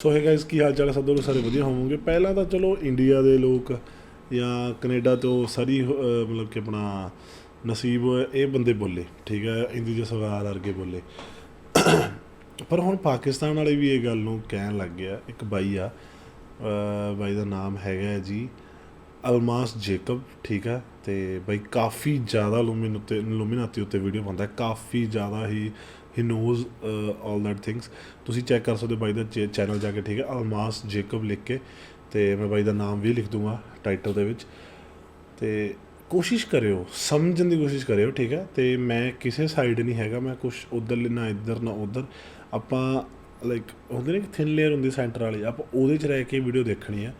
ਸੋ ਹੈ ਗਾਇਸ, ਕੀ ਹਾਲ ਚਾਲ ਹੈ? ਸਭ ਲੋਕ ਸਾਰੇ ਵਧੀਆ ਹੋਵੋਗੇ। ਪਹਿਲਾਂ ਤਾਂ ਚਲੋ ਇੰਡੀਆ ਦੇ ਲੋਕ ਜਾਂ ਕੈਨੇਡਾ ਤੋਂ ਸਾਰੀ ਮਤਲਬ ਕਿ ਆਪਣਾ ਨਸੀਬ ਇਹ ਬੰਦੇ ਬੋਲੇ, ਠੀਕ ਹੈ, ਇੰਦੀ ਜਸਵਾਲ ਵਰਗੇ ਬੋਲੇ। ਪਰ ਹੁਣ ਪਾਕਿਸਤਾਨ ਵਾਲੇ ਵੀ ਇਹ ਗੱਲ ਨੂੰ ਕਹਿਣ ਲੱਗ ਗਿਆ। ਇੱਕ ਬਾਈ ਆ, ਬਾਈ ਦਾ ਨਾਮ ਹੈਗਾ ਜੀ ਅਲਮਾਸ ਜੇਕਬ, ਠੀਕ ਹੈ। ਅਤੇ ਬਾਈ ਕਾਫੀ ਜ਼ਿਆਦਾ ਲੂਮੀਨਾਤੀ ਉੱਤੇ ਵੀਡੀਓ ਪਾਉਂਦਾ, ਕਾਫੀ ਜ਼ਿਆਦਾ ਹੀ ਨੋਜ਼ ਆਲ ਦੈਟ ਥਿੰਗਸ। ਤੁਸੀਂ ਚੈੱਕ ਕਰ ਸਕਦੇ ਹੋ ਬਾਈ ਦਾ ਚੈਨਲ ਜਾ ਕੇ, ਠੀਕ ਹੈ, ਅਲਮਾਸ ਜੇਕਬ ਲਿਖ ਕੇ, ਅਤੇ ਮੈਂ ਬਾਈ ਦਾ ਨਾਮ ਵੀ ਲਿਖ ਦੂੰਗਾ ਟਾਈਟਲ ਦੇ ਵਿੱਚ। ਅਤੇ ਕੋਸ਼ਿਸ਼ ਕਰਿਓ, ਸਮਝਣ ਦੀ ਕੋਸ਼ਿਸ਼ ਕਰਿਓ, ਠੀਕ ਹੈ। ਅਤੇ ਮੈਂ ਕਿਸੇ ਸਾਈਡ ਨਹੀਂ ਹੈਗਾ, ਮੈਂ ਕੁਛ ਉੱਧਰ ਨਾ ਇੱਧਰ ਨਾ ਉੱਧਰ। ਆਪਾਂ ਲਾਈਕ ਹੁੰਦੇ ਨੇ ਕਿ ਥਿਨ ਲੇਅਰ ਹੁੰਦੀ ਸੈਂਟਰ ਵਾਲੀ, ਆਪਾਂ ਉਹਦੇ 'ਚ ਰਹਿ ਕੇ ਵੀਡੀਓ ਦੇਖਣੀ ਆ,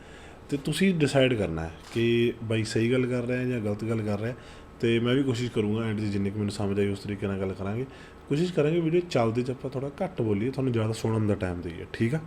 ਅਤੇ ਤੁਸੀਂ ਡਿਸਾਈਡ ਕਰਨਾ ਹੈ ਕਿ ਬਾਈ ਸਹੀ ਗੱਲ ਕਰ ਰਿਹਾ ਜਾਂ ਗਲਤ ਗੱਲ ਕਰ ਰਿਹਾ। ਅਤੇ ਮੈਂ ਵੀ ਕੋਸ਼ਿਸ਼ ਕਰੂੰਗਾ ਐਂਡ 'ਚ ਜਿੰਨੀ ਕੁ ਮੈਨੂੰ ਸਮਝ ਆਈ ਉਸ ਤਰੀਕੇ ਨਾਲ ਗੱਲ ਕਰਾਂਗੇ। ਕੋਸ਼ਿਸ਼ ਕਰਾਂਗੇ ਵੀਡੀਓ ਚੱਲਦੇ 'ਚ ਆਪਾਂ ਥੋੜ੍ਹਾ ਘੱਟ ਬੋਲੀਏ, ਤੁਹਾਨੂੰ ਜ਼ਿਆਦਾ ਸੁਣਨ ਦਾ ਟਾਈਮ ਦੇਈਏ, ठीक है।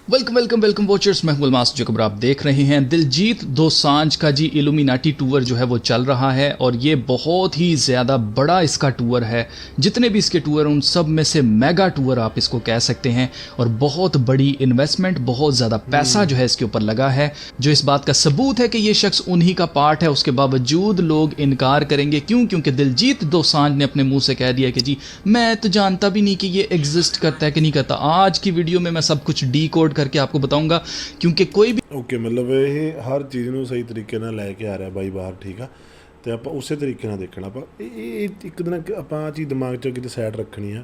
वेलकम वेलकम वेलकम वॉचर्स, मैं हूं अल्मास जैकब। आप देख रहे हैं दिलजीत दोसांझ का जी इल्यूमिनाटी टूर जो है वो चल रहा है, और ये बहुत ही ज़्यादा बड़ा इसका टूर है। जितने भी इसके टूर हैं उन सब में से मेगा टूर आप इसको कह सकते हैं, और बहुत बड़ी इन्वेस्टमेंट, बहुत ज़्यादा पैसा जो है इसके ऊपर लगा है, जो इस बात का सबूत है कि ये शख्स उन्हीं का पार्ट है। उसके बावजूद लोग इनकार करेंगे, क्यों? क्योंकि दिलजीत दोसांझ ने अपने मुँह से कह दिया कि जी मैं तो जानता भी नहीं कि ये एग्जिस्ट करता है कि नहीं करता। आज की वीडियो में मैं सब कुछ ਡੀਕੋਡ करके आपको बताऊंगा, क्योंकि कोई भी ਓਕੇ, ਮਤਲਬ ਇਹ ਹਰ ਚੀਜ਼ ਨੂੰ ਸਹੀ ਤਰੀਕੇ ਨਾਲ ਲੈ ਕੇ ਆ ਰਿਹਾ ਬਾਈ ਬਾਹਰ, ਠੀਕ ਆ। ਅਤੇ ਆਪਾਂ ਉਸੇ ਤਰੀਕੇ ਨਾਲ ਦੇਖਣਾ। ਆਪਾਂ ਇਹ ਇੱਕ ਦਿਨ ਆਪਾਂ ਆਹ ਚੀਜ਼ ਦਿਮਾਗ 'ਚ ਕਿਤੇ ਸਾਈਡ ਰੱਖਣੀ ਆ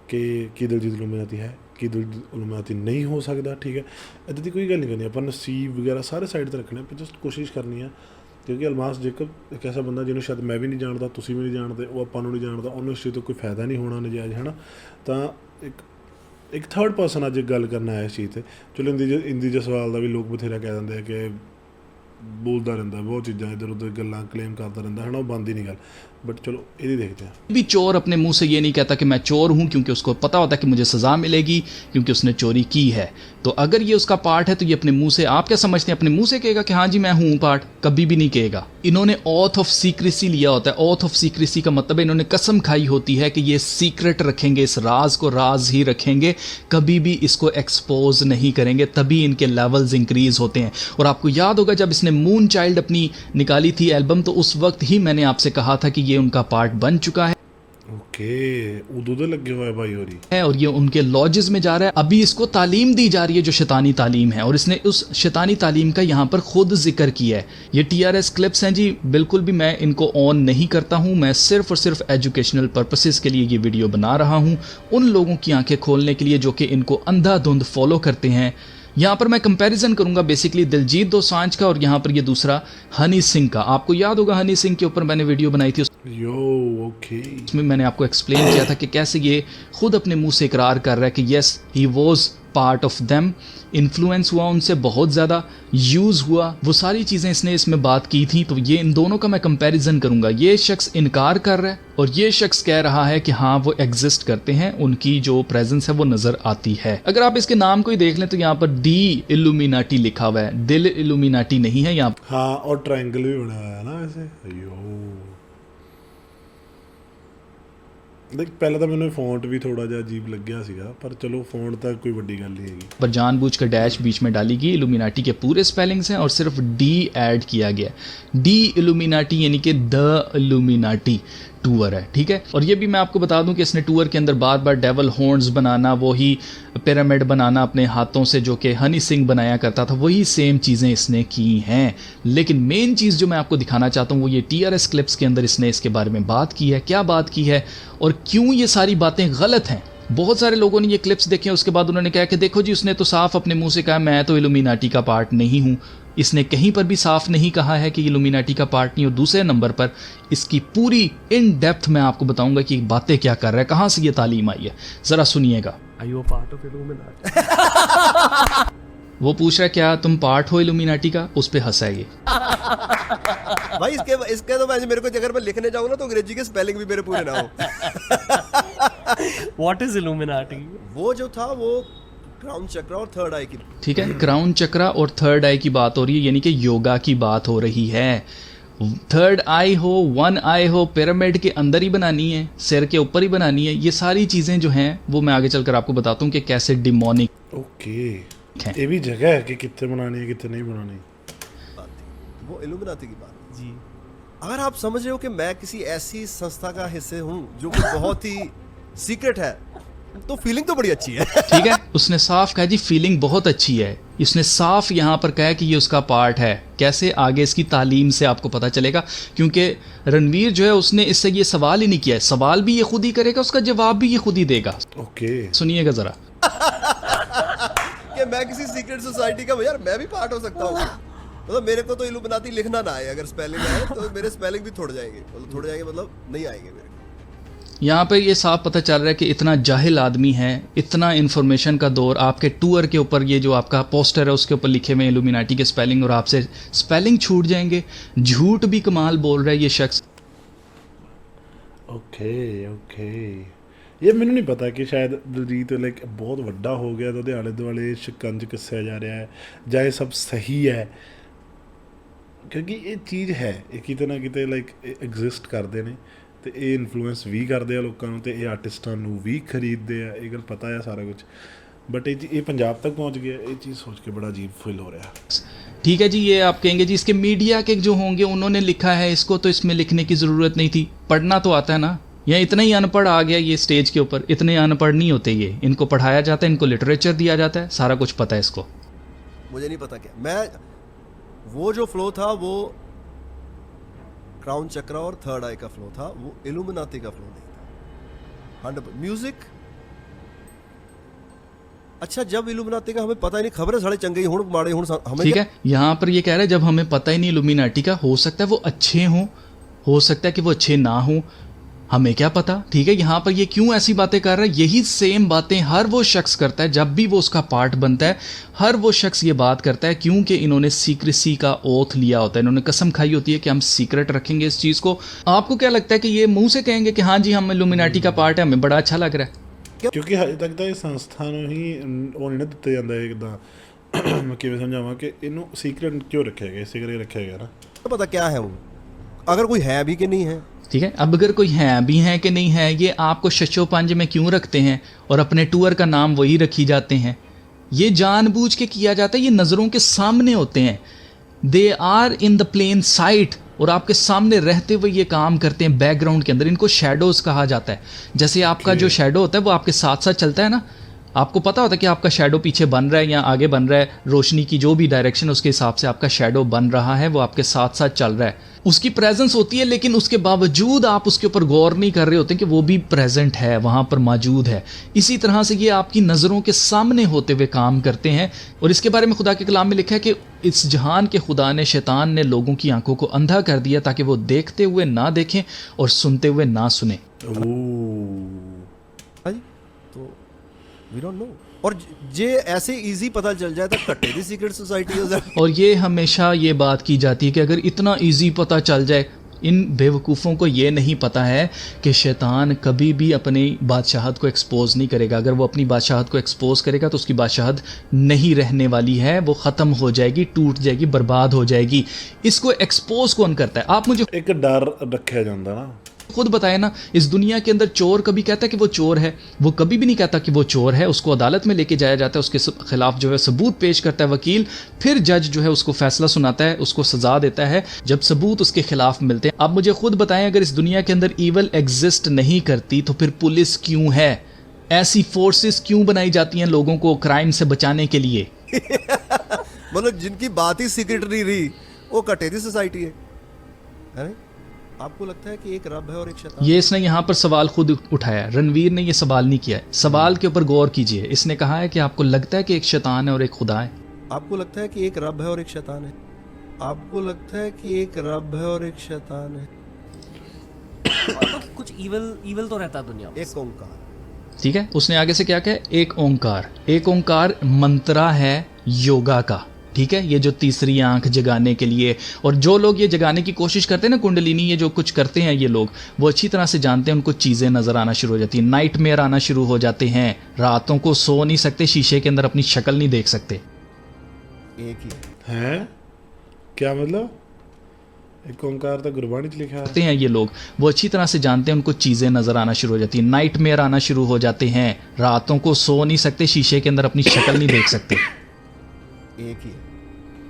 ਕਿ ਕੀ ਦਿਲਜੀਤ ਇਲੂਮੀਨਾਤੀ ਹੈ, ਕੀ ਦਿਲਜੀਤ ਇਲੂਮੀਨਾਤੀ ਨਹੀਂ ਹੋ ਸਕਦਾ, ਠੀਕ ਹੈ। ਇੱਦਾਂ ਦੀ ਕੋਈ ਗੱਲ ਨਹੀਂ ਕਰਨੀ ਆਪਾਂ, ਨਸੀਬ ਵਗੈਰਾ ਸਾਰੇ ਸਾਈਡ 'ਤੇ ਰੱਖਣੇ। ਆਪਾਂ ਜਸਟ ਕੋਸ਼ਿਸ਼ ਕਰਨੀ ਆ, ਕਿਉਂਕਿ ਅਲਮਾਸ ਜੇਕਬ ਇੱਕ ਐਸਾ ਬੰਦਾ ਜਿਹਨੂੰ ਸ਼ਾਇਦ ਮੈਂ ਵੀ ਨਹੀਂ ਜਾਣਦਾ, ਤੁਸੀਂ ਵੀ ਨਹੀਂ ਜਾਣਦੇ, ਉਹ ਆਪਾਂ ਨੂੰ ਨਹੀਂ ਜਾਣਦਾ, ਉਹਨੂੰ ਇਸ ਚੀਜ਼ ਤੋਂ ਕੋਈ ਫਾਇਦਾ ਨਹੀਂ ਹੋਣਾ ਨਜਾਇਜ਼, ਹੈ ਨਾ। ਤਾਂ ਇੱਕ ਥਰਡ ਪਰਸਨ ਅੱਜ ਗੱਲ ਕਰਨਾ ਹੈ ਇਸ ਚੀਜ਼ 'ਤੇ। ਚਲੋ ਇੰਦੀ ਜਸਵਾਲ ਦਾ ਵੀ ਲੋਕ ਬਥੇਰਾ ਕਹਿ ਦਿੰਦੇ ਆ ਕਿ ਬੋਲਦਾ ਰਹਿੰਦਾ, ਬਹੁਤ ਚੀਜ਼ਾਂ ਇੱਧਰ ਉੱਧਰ ਗੱਲਾਂ ਕਲੇਮ ਕਰਦਾ ਰਹਿੰਦਾ, है ना, वो ਬੰਦ ही नहीं गल। बट चलो ये देखते हैं। भी चोर अपने मुंह से ये नहीं कहता कि मैं चोर हूं, क्योंकि उसको पता होता है कि मुझे सज़ा मिलेगी, क्योंकि उसने चोरी की है। तो अगर ये उसका पार्ट है तो ये अपने मुंह से, आप क्या समझते हैं, अपने मुंह से कहेगा कि हाँ जी मैं हूं पार्ट? कभी भी नहीं कहेगा। इन्होंने ऑथ ऑफ सीक्रेसी लिया होता है। ऑथ ऑफ सीक्रेसी का मतलब है इन्होंने कसम खाई होती है कि ये सीक्रेट रखेंगे, इस राज को राज ही रखेंगे, कभी भी इसको एक्सपोज नहीं करेंगे, तभी इनके लेवल्स इंक्रीज होते हैं। और आपको याद होगा जब इसने मून चाइल्ड अपनी निकाली थी एल्बम, तो उस वक्त ही मैंने आपसे कहा था कि ये उनका पार्ट बन चुका है। ओके, उदू तो लगे हुए भाई हो रही है, और ये उनके लॉजेस में जा रहा है। अभी इसको तालीम दी जा रही है जो शैतानी तालीम है, और इसने उस शैतानी तालीम का यहाँ पर खुद जिक्र किया है। ये TRS क्लिप्स हैं जी, बिल्कुल भी मैं इनको ऑन नहीं करता हूँ, मैं सिर्फ और सिर्फ एजुकेशनल पर्पसेस के लिए ये वीडियो बना रहा हूँ, उन लोगों की आंखें खोलने के लिए जो कि इनको अंधाधुंध फॉलो करते हैं। यहाँ पर मैं कंपैरिजन करूँगा बेसिकली दिलजीत दोसांझ का, और यहाँ पर ये दूसरा हनी सिंह का। आपको याद होगा हनी सिंह के ऊपर मैंने वीडियो बनाई थी, यो ओके, इसमें मैंने आपको एक्सप्लेन किया था कि कैसे ये खुद अपने मुंह से इकरार कर रहा है कि yes he was part of them, influence हुआ उनसे, बहुत ज़्यादा यूज़ हुआ, वो सारी चीज़ें इसने इसमें बात की थी। तो ये इन दोनों का मैं कंपैरिजन करूँगा। ये शख्स इनकार कर रहा है और ये शख्स कह रहा है कि हाँ वो एग्जिस्ट करते हैं, उनकी जो प्रेजेंस है वो नज़र आती है। अगर आप इसके नाम को ही देख लें तो यहाँ पर डी इल्यूमिनाटी लिखा हुआ है, दिल इल्यूमिनाटी नहीं है यहाँ। हाँ, और ट्रायंगल भी बना हुआ है ना वैसे। यो देख, पहले तो मैंने फॉन्ट भी थोड़ा जिहा अजीब लग्या सीगा, पर चलो फॉन्ट तो कोई वड्डी गल नहीं हैगी। पर जानबूझकर डैश बीच में डाली गई। इल्यूमिनाटी के पूरे स्पेलिंग्स हैं और सिर्फ डी ऐड किया गया। डी इल्यूमिनाटी यानी कि द इल्यूमिनाटी टूर है, ठीक है। और ये भी मैं आपको बता दूं कि इसने टूर के अंदर बार बार डेवल हॉर्न्स बनाना, वही पिरामिड बनाना अपने हाथों से जो कि हनी सिंह बनाया करता था, वही सेम चीज़ें इसने की हैं। लेकिन मेन चीज़ जो मैं आपको दिखाना चाहता हूँ वो ये TRS क्लिप्स के अंदर इसने इसके बारे में बात की है। क्या बात की है और क्यों ये सारी बातें गलत हैं। बहुत सारे लोगों ने ये क्लिप्स देखे, उसके बाद उन्होंने कहा कि देखो जी उसने तो साफ अपने मुंह से कहा मैं तो इल्यूमिनाटी का पार्ट नहीं हूँ। इसने कहीं पर भी साफ नहीं कहा है कि इल्यूमिनाटी का पार्ट नहीं। और दूसरे नंबर पर इसकी पूरी इन डेप्थ मैं आपको बताऊंगा कि बातें क्या कर रहा है, कहाँ से ये तालीम आई है, ज़रा सुनिएगा। वो पूछ रहा है क्या तुम पार्ट हो इल्यूमिनाटी का, उस पे हंसा है ये। भाई इसके तो मैं मेरे को अगर मैं लिखने जाऊँ ना तो अंग्रेजी के स्पेलिंग भी मेरे पूरे ना हो। What is Illuminati? वो जो था वो क्राउन चक्र और थर्ड आई की, ठीक है, क्राउन चक्र और थर्ड आई की बात हो रही है, यानी कि योगा की बात हो रही है। थर्ड आई हो, वन आई हो, पिरामिड के अंदर ही बनानी है, सिर के ऊपर ही बनानी है, ये सारी चीज़ें जो हैं वो मैं आगे चलकर आपको बताता हूँ कि कैसे डिमोनिक ओके है। ये भी जगह है कि कितने बनानी है कितने नहीं बनानी। बात थी वो इल्यूमिनाती की बात जी। अगर आप समझ रहे हो कि मैं किसी ऐसी संस्था का हिस्से हूँ जो कि बहुत ही सीक्रेट है, तो फीलिंग तो बड़ी अच्छी है। ठीक है, उसने साफ कहा जी फीलिंग बहुत अच्छी है, इसने साफ यहाँ पर कहा कि ये उसका पार्ट है। कैसे, आगे इसकी तालीम से आपको पता चलेगा, क्योंकि रणवीर जो है उसने इससे ये सवाल ही नहीं किया है, सवाल भी ये खुद ही करेगा, उसका जवाब भी ये खुद ही देगा। ओके सुनिएगा जरा। कि मैं किसी सीक्रेट सोसाइटी का, यार मैं भी पार्ट हो सकता हूँ। मतलब मेरे को तो इल्यूमिनाती लिखना ना आए, अगर स्पेलिंग आए तो मेरे स्पेलिंग भी थोड़ जाएंगे, मतलब नहीं आएंगे मेरे। यहाँ पे ये साफ पता चल रहा है कि इतना जाहिल आदमी है, इतना इन्फॉर्मेशन का दौर, आपके टूर के ऊपर ये जो आपका पोस्टर है उसके ऊपर लिखे हुए इल्यूमिनाटी के स्पेलिंग, और आपसे स्पेलिंग छूट जाएंगे। झूठ भी कमाल बोल रहा है ये शख्स। ओके ओके ये ਮੈਨੂੰ ਨਹੀਂ ਪਤਾ ਕਿ ਸ਼ਾयਦ ਦਲਜੀਤ ਲਾਈਕ ਬਹੁਤ ਵੱਡਾ ਹੋ ਗਿਆ ਤਾਂ ਉਹਦੇ ਆਲੇ ਦੁਆਲੇ ਸ਼ਿਕੰਜ ਕੱਸਿਆ ਜਾ ਰਿਹਾ ਹੈ ਜਾਂ ਇਹ ਸਭ ਸਹੀ ਹੈ, ਕਿਉਂਕਿ ਇਹ ਚੀਜ਼ ਹੈ, ਇਹ ਕਿਤੇ ਨਾ ਕਿਤੇ ਲਾਈਕ ਐਗਜ਼ਿਸਟ ਕਰਦੇ ਨੇ ਤੇ ਇਹ ਇਨਫਲੂਐਂਸ ਵੀ ਕਰਦੇ ਆ ਲੋਕਾਂ ਨੂੰ ਤੇ ਇਹ ਆਰਟਿਸਟਾਂ ਨੂੰ ਵੀ ਖਰੀਦਦੇ ਆ, ਇਹ ਗੱਲ ਪਤਾ ਆ ਸਾਰਾ ਕੁਝ, बट ये पंजाब तक पहुंच गया, ये चीज़ सोच के बड़ा अजीब फील हो रहा है। ठीक है जी, ये आप कहेंगे जी इसके मीडिया के जो होंगे उन्होंने लिखा है इसको, तो इसमें लिखने की ज़रूरत नहीं थी, पढ़ना तो आता है ना। या इतना ही अनपढ़ आ गया ये स्टेज के ऊपर, इतने अनपढ़ नहीं होते ये, इनको पढ़ाया जाता है, इनको लिटरेचर दिया जाता है, सारा कुछ पता है इसको। मुझे नहीं पता क्या, मैं वो जो फ्लो था वो क्राउन चक्रा और थर्ड आई का फ्लो था, वो इल्यूमिनाती का फ्लो नहीं था। म्यूजिक अच्छा, जब इल्यूमिनाती का हमें पता ही नहीं, खबर है साढ़े चंगे हुण माड़े हुण हमें। ठीक है, यहाँ पर ये कह रहा है जब हमें पता ही नहीं इल्यूमिनाटी का, हो सकता है वो अच्छे हों, हो सकता है कि वो अच्छे ना हों, हमें क्या पता। ठीक है, यहाँ पर ये क्यों ऐसी बातें कर रहा है, यही सेम बातें हर वो शख्स करता है जब भी वो उसका पार्ट बनता है, हर वो शख्स ये बात करता है, क्योंकि इन्होंने सीक्रेसी का ओथ लिया होता है, इन्होंने कसम खाई होती है कि हम सीक्रेट रखेंगे इस चीज़ को। आपको क्या लगता है कि ये मुंह से कहेंगे कि हाँ जी हम इल्यूमिनाटी का पार्ट है, हमें बड़ा अच्छा लग रहा है? ਕਿਉਂਕਿ ਹਜੇ ਤੱਕ ਤਾਂ ਇਹ ਸੰਸਥਾ ਨੂੰ ਹੀ ਉਹ ਨਹੀਂ ਨਾ ਦਿੱਤਾ ਜਾਂਦਾ ਹੈ, ਕਿੱਦਾਂ ਮੈਂ ਕਿਵੇਂ ਸਮਝਾਵਾਂ ਕਿ ਇਹਨੂੰ ਸੀਕ੍ਰੇਟ ਕਿਉਂ ਰੱਖਿਆ ਗਿਆ, ਇਸੇ ਕਰਕੇ ਰੱਖਿਆ ਗਿਆ ਨਾ। पता क्या है वो, अगर कोई है भी कि नहीं है। ठीक है, अब अगर कोई है भी है कि नहीं है, ये आपको शशोपंज में क्यों रखते हैं और अपने टूर का नाम वही रखी जाते हैं, ये जानबूझ के किया जाता है, ये नज़रों के सामने होते हैं, they are in the plain sight, और आपके सामने रहते हुए ये काम करते हैं बैकग्राउंड के अंदर, इनको शैडोज़ कहा जाता है। जैसे आपका जो शैडो होता है वो आपके साथ साथ चलता है ना, आपको पता होता है कि आपका शैडो पीछे बन रहा है या आगे बन रहा है, रोशनी की जो भी डायरेक्शन उसके हिसाब से आपका शैडो बन रहा है, वो आपके साथ साथ चल रहा है, उसकी प्रेजेंस होती है, लेकिन उसके बावजूद आप उसके ऊपर गौर नहीं कर रहे होते कि वो भी प्रेजेंट है, वहाँ पर मौजूद है। इसी तरह से ये आपकी नज़रों के सामने होते हुए काम करते हैं। और इसके बारे में खुदा के कलाम में लिखा है कि इस जहान के खुदा ने, शैतान ने लोगों की आंखों को अंधा कर दिया ताकि वो देखते हुए ना देखें और सुनते हुए ना सुने। तो वी डोंट नो, और जे ऐसे इजी पता चल जाए तो कट्टे दी सीक्रेट सोसाइटी है। और ये हमेशा ये बात की जाती है कि अगर इतना इजी पता चल जाए, इन बेवकूफ़ों को ये नहीं पता है कि शैतान कभी भी अपनी बादशाहत को एक्सपोज नहीं करेगा। अगर वो अपनी बादशाहत को एक्सपोज करेगा तो उसकी बादशाहत नहीं रहने वाली है, वो ख़त्म हो जाएगी, टूट जाएगी, बर्बाद हो जाएगी। इसको एक्सपोज कौन करता है? आप मुझे एक डर रखा जाता ना, खुद बताए ना, इस दुनिया के अंदर चोर कभी कहता है कि वो चोर है? वो कभी भी नहीं कहता कि वो चोर है। उसको अदालत में लेके जाया जाता है, उसके खिलाफ जो है सबूत पेश करता है वकील, फिर जज जो है उसको फैसला सुनाता है, उसको सज़ा देता है जब सबूत उसके खिलाफ मिलते हैं। आप मुझे खुद बताएं, अगर इस दुनिया के अंदर ईवल एग्जिस्ट नहीं करती तो फिर पुलिस क्यों है? ऐसी फोर्सेस क्यों बनाई जाती हैं लोगों को क्राइम से बचाने के लिए? मतलब जिनकी बात ही सीक्रेट नहीं रही वो कट्टे दी सोसाइटी है। आपको लगता है कि एक रब है और एक शैतान? ये इसने यहाँ पर सवाल खुद उठाया है, रणवीर ने ये सवाल नहीं किया है। सवाल के ऊपर गौर कीजिए। इसने कहा है कि आपको लगता है कि एक शैतान है और एक खुदा है? आपको लगता है कि एक रब है और एक शैतान है? आपको लगता है कि एक रब है और एक शैतान है? कुछ ईवल तो रहता है दुनिया में। एक ओंकार। ठीक है, उसने आगे से क्या कहा? एक ओंकार। एक ओंकार मंत्रा है योगा का। ठीक है, ये जो तीसरी आंख जगाने के लिए, और जो लोग ये जगाने की कोशिश करते हैं ना, कुंडलिनी, ये जो कुछ करते हैं ये लोग, वो अच्छी तरह से जानते हैं, उनको चीज़ें नज़र आना शुरू हो जाती हैं, नाइटमेयर आना शुरू हो जाते हैं, रातों को सो नहीं सकते, शीशे के अंदर अपनी शक्ल नहीं देख सकते। एक ही है क्या मतलब? एक ओंकार तो गुरबाणी च लिखा है। करते हैं ये लोग, वो अच्छी तरह से जानते हैं, उनको चीज़ें नज़र आना शुरू हो जाती हैं, नाइटमेयर आना शुरू हो जाते हैं, रातों को सो नहीं सकते, शीशे के अंदर अपनी शक्ल नहीं देख सकते। एक ही है।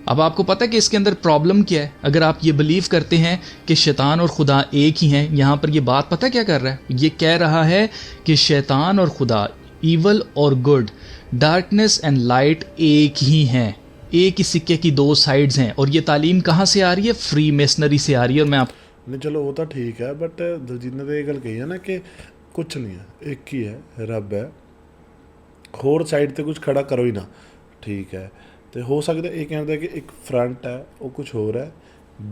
अब आपको पता है कि इसके अंदर प्रॉब्लम क्या है? अगर आप ये बिलीव करते हैं कि शैतान और खुदा एक ही हैं, यहाँ पर ये बात पता क्या कर रहा है? ये कह रहा है कि शैतान और खुदा, ईवल और गुड, डार्कनेस एंड लाइट एक ही हैं, एक ही सिक्के की दो साइड्स हैं। और ये तालीम कहाँ से आ रही है? फ्री मेसनरी से आ रही है। और मैं आप नहीं चलो वो तो ठीक है, बट दलजीत ने तो ये गल कही है ना कि कुछ नहीं है, एक ही है, रब है, होर साइड ते कुछ खड़ा करो ही ना, ठीक है। तो हो सकता है ये कहते हैं कि एक फ्रंट है वो कुछ हो रहा है,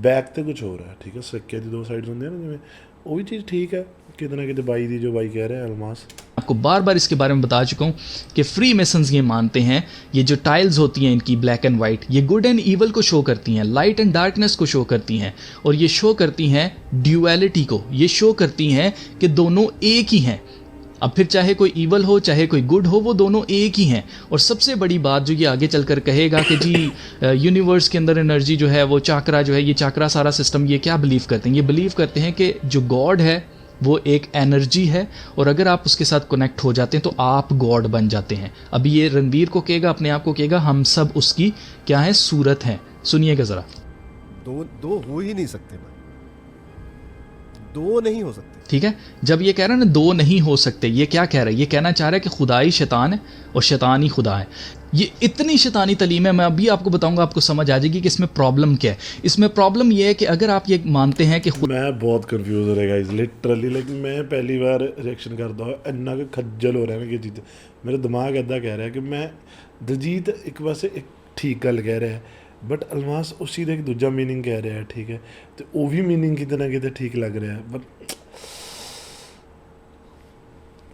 बैक ते कुछ हो रहा है, ठीक है। सिक्के की दो साइड्स होंगे ना, जिमें वो भी चीज़ ठीक है, कितना कितने बाई दी जो बाई कह रहे हैं अलमास। आपको बार बार इसके बारे में बता चुका हूँ कि फ्री मेसन्स ये मानते हैं, ये जो टाइल्स होती हैं इनकी ब्लैक एंड वाइट, ये गुड एंड ईवल को शो करती हैं, लाइट एंड डार्कनेस को शो करती हैं, और ये शो करती हैं ड्यूअलिटी को, ये शो करती हैं कि दोनों एक ही हैं। अब फिर चाहे कोई ईवल हो चाहे कोई गुड हो, वो दोनों एक ही हैं। और सबसे बड़ी बात जो ये आगे चलकर कहेगा कि जी यूनिवर्स के अंदर एनर्जी जो है वो चाकरा जो है, ये चाकरा सारा सिस्टम, ये क्या बिलीव करते हैं? ये बिलीव करते हैं कि जो गॉड है वो एक एनर्जी है, और अगर आप उसके साथ कनेक्ट हो जाते हैं तो आप गॉड बन जाते हैं। अभी ये रणवीर को कहेगा, अपने आप को कहेगा, हम सब उसकी क्या है? सूरत हैं। सुनिएगा ज़रा। दो हो ही नहीं सकते भाई, दो नहीं हो सकते। ठीक है, जब ये कह रहा है ना दो नहीं हो सकते, ये क्या कह रहा है? ये कहना चाह रहा है कि खुदा ही शैतान है और शैतान ही खुदा है। ये इतनी शैतानी तलीम है, मैं अभी आपको बताऊंगा, आपको समझ आ जाएगी कि इसमें प्रॉब्लम क्या है। इसमें प्रॉब्लम ये है कि अगर आप ये मानते हैं कि मैं बहुत कंफ्यूज हो रहा है लिटरली, लेकिन मैं पहली बार रिएक्शन करता हूँ, इन्ना के खज्जल हो रहा है ना कि चीज़, मेरा दिमाग इदा कह रहा है कि मैं दलजीत एक पासे एक ठीक गल कह रहा है, बट अलमास उसी का एक दूजा मीनिंग कह रहा है, ठीक है। तो वो भी मीनिंग कितने ना कितने ठीक लग रहा है, बट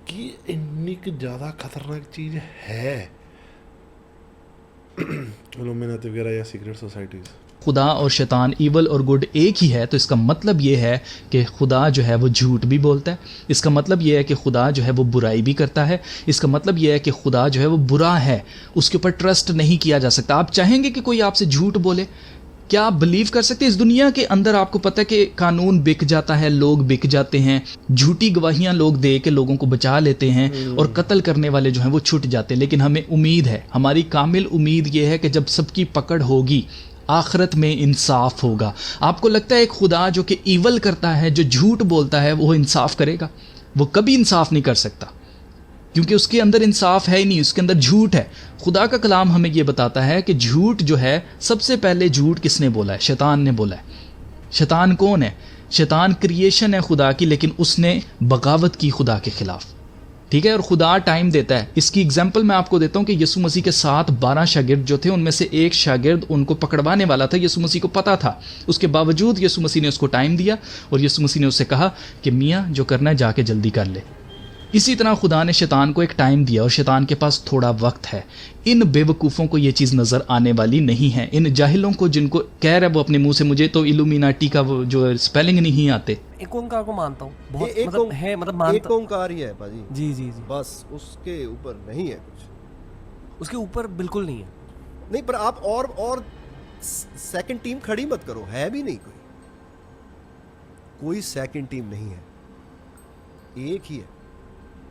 कि इन्नी ज़्यादा खतरनाक चीज़ है इल्यूमिनाटी वगैरह या सीक्रेट सोसाइटीज़। खुदा और शैतान, ईवल और गुड एक ही है, तो इसका मतलब ये है कि खुदा जो है वो झूठ भी बोलता है, इसका मतलब ये है कि खुदा जो है वो बुराई भी करता है, इसका मतलब ये है कि खुदा जो है वो बुरा है, उसके ऊपर ट्रस्ट नहीं किया जा सकता। आप चाहेंगे कि कोई आपसे झूठ बोले? क्या आप बिलीव कर सकते हैं? इस दुनिया के अंदर आपको पता है कि कानून बिक जाता है, लोग बिक जाते हैं, झूठी गवाहियां लोग दे के लोगों को बचा लेते हैं, और कत्ल करने वाले जो हैं वो छुट जाते हैं। लेकिन हमें उम्मीद है, हमारी कामिल उम्मीद ये है कि जब सबकी पकड़ होगी, आखिरत में इंसाफ होगा। आपको लगता है एक खुदा जो कि ईवल करता है, जो झूठ बोलता है, वो इंसाफ करेगा? वो कभी इंसाफ नहीं कर सकता, क्योंकि उसके अंदर इंसाफ है ही नहीं, उसके अंदर झूठ है। खुदा का कलाम हमें ये बताता है कि झूठ जो है, सबसे पहले झूठ किसने बोला है? शैतान ने बोला है। शैतान कौन है? शैतान क्रिएशन है खुदा की, लेकिन उसने बगावत की खुदा के खिलाफ, ठीक है। और खुदा टाइम देता है। इसकी एग्जाम्पल मैं आपको देता हूँ कि यीशु मसीह के साथ 12 शागिर्द जो थे, उनमें से एक शागिर्द उनको पकड़वाने वाला था, यीशु मसीह को पता था, उसके बावजूद यीशु मसीह ने उसको टाइम दिया, और यीशु मसीह ने उससे कहा कि मियाँ जो करना है जाके जल्दी कर ले। इसी तरह खुदा ने शैतान को एक टाइम दिया, और शैतान के पास थोड़ा वक्त है। इन बेवकूफ़ों को ये चीज़ नज़र आने वाली नहीं है, इन जाहिलों को, जिनको कह रहा है वो अपने मुंह से, मुझे तो इल्यूमिनाटी का वो जो स्पेलिंग नहीं आते। एक ओंकार को मानता हूँ बहुत, एक मतलब है, मतलब मानता एक ओंकार ही है भाजी। जी जी जी, बस उसके ऊपर नहीं है कुछ, उसके ऊपर बिल्कुल नहीं है। नहीं। पर आप और सेकंड टीम खड़ी मत करो, है भी नहीं कोई सेकंड टीम नहीं है, एक ही है,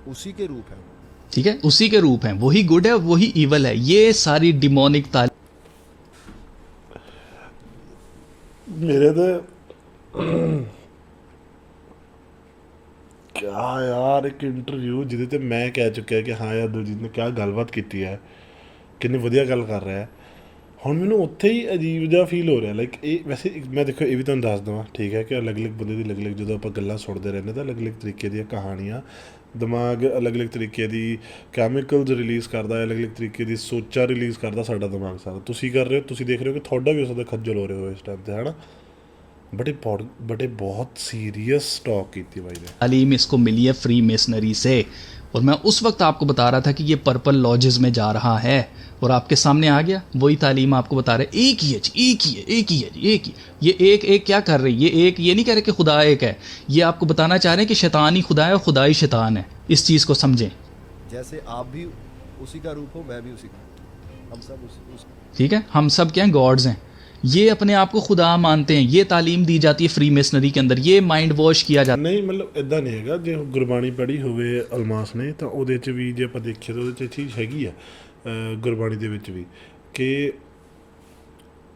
उसी के रूप है, ठीक है, उसी के रूप हैं, वही गुड है वही ईवल है। ये सारी डिमोनिक मेरे तो क्या यार, एक इंटरव्यू जिदे ते मैं कह चुका है कि हाँ यार दलजीत ने क्या गलबात की है, कितनी वधिया गल कर रहा है। ਹੁਣ ਮੈਨੂੰ ਉੱਥੇ ਹੀ ਅਜੀਬ ਜਿਹਾ ਫੀਲ ਹੋ ਰਿਹਾ, ਲਾਈਕ ਇਹ ਵੈਸੇ ਮੈਂ ਦੇਖੋ ਇਹ ਵੀ ਤੁਹਾਨੂੰ ਦੱਸ ਦੇਵਾਂ, ਠੀਕ ਹੈ, ਕਿ ਅਲੱਗ-ਅਲੱਗ ਬੰਦੇ ਦੀ ਅਲੱਗ-ਅਲੱਗ ਜਦੋਂ ਆਪਾਂ ਗੱਲਾਂ ਸੁਣਦੇ ਰਹਿੰਦੇ ਤਾਂ ਅਲੱਗ-ਅਲੱਗ ਤਰੀਕੇ ਦੀਆਂ ਕਹਾਣੀਆਂ, ਦਿਮਾਗ ਅਲੱਗ-ਅਲੱਗ ਤਰੀਕੇ ਦੀ ਕੈਮੀਕਲਸ ਰਿਲੀਜ਼ ਕਰਦਾ ਹੈ, ਅਲੱਗ-ਅਲੱਗ ਤਰੀਕੇ ਦੀ ਸੋਚਾਂ ਰਿਲੀਜ਼ ਕਰਦਾ ਸਾਡਾ ਦਿਮਾਗ ਸਾਰਾ। ਤੁਸੀਂ ਕਰ ਰਹੇ ਹੋ, ਤੁਸੀਂ ਦੇਖ ਰਹੇ ਹੋ ਕਿ ਤੁਹਾਡਾ ਵੀ ਉਸ ਦਾ ਖੱਜਲ ਹੋ ਰਹੇ ਹੋ ਇਸ ਟਾਈਮ 'ਤੇ, ਹੈ ਨਾ। बड़े बहुत सीरियस टॉक की थी भाई ने। तालीम इसको मिली है फ्री मेसनरी से, और मैं उस वक्त आपको बता रहा था कि ये पर्पल लॉजेस में जा रहा है, और आपके सामने आ गया वही तालीम आपको बता रहे, एक ही है, एक ही है, एक ही है, एक ही। ये एक क्या कर रही है? ये एक ये नहीं कह रहे कि खुदा एक है, ये आपको बताना चाह रहे हैं कि शैतान ही खुदा है और खुदा ही शैतान है। इस चीज़ को समझें। जैसे आप भी उसी का रूप हो, मैं भी उसी का। हम सब उस ठीक है, हम सब क्या हैं, गॉड्स हैं। ये अपने आप को खुदा मानते हैं, ये तालीम दी जाती है फ्री मिशनरी के अंदर, ये माइंड वॉश किया जाता ਨਹੀਂ ਮਤਲਬ ਇਦਾਂ ਨਹੀਂ ਹੈਗਾ। ਜੇ ਗੁਰਬਾਣੀ ਪੜ੍ਹੀ ਹੋਵੇ ਅਲਮਾਸ ਨੇ ਤਾਂ ਉਹਦੇ 'ਚ ਵੀ ਜੇ ਆਪਾਂ ਦੇਖੀਏ ਤਾਂ ਉਹਦੇ 'ਚ ਇਹ ਚੀਜ਼ ਹੈਗੀ ਆ ਗੁਰਬਾਣੀ ਦੇ ਵਿੱਚ ਵੀ ਕਿ